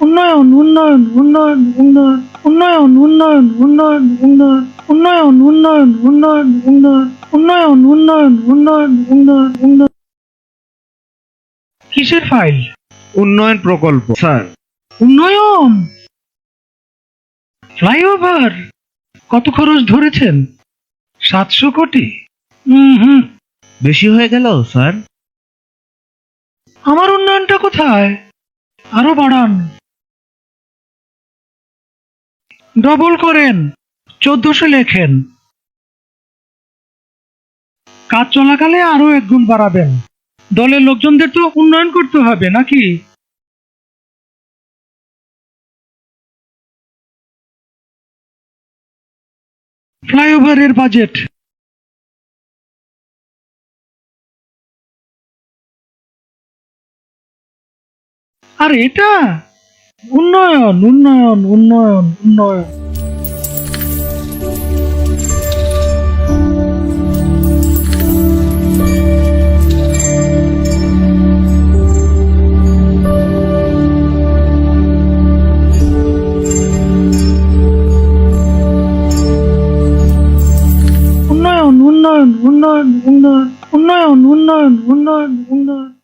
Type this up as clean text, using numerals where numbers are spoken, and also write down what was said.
উন্নয়ন উন্নয়ন উন্নয়ন উন্নয়ন উন্নয়ন উন্নয়ন উন্নয়ন উন্নয়ন উন্নয়ন উন্নয়ন উন্নয়ন উন্নয়ন উন্নয়ন উন্নয়ন উন্নয়ন উন্নয়ন। কিসের ফাইল? উন্নয়ন প্রকল্প স্যার। উন্নয়ন ফ্লাইওভার কত খরচ ধরেছেন? 700 কোটি? হুম। বেশি হয়ে গেল স্যার। আমার উন্নয়নটা কোথায়? আরো বাড়ান, ডবল করেন, 1400 লেখেন। কাজ চলাকালে আরো 1 গুণ বাড়াবেন। দলের লোকজনদের তো উন্নয়ন করতে হবে নাকি? ফ্লাইওভারের বাজেট আর এটা উন্নয়ন উন্নয়ন উন্নয়ন উন্নয়ন। উন্নয়ন উন্নয়ন উন্নয়ন উন্নয়ন উন্নয়ন উন্নয়ন উন্নয়ন উন্নয়ন।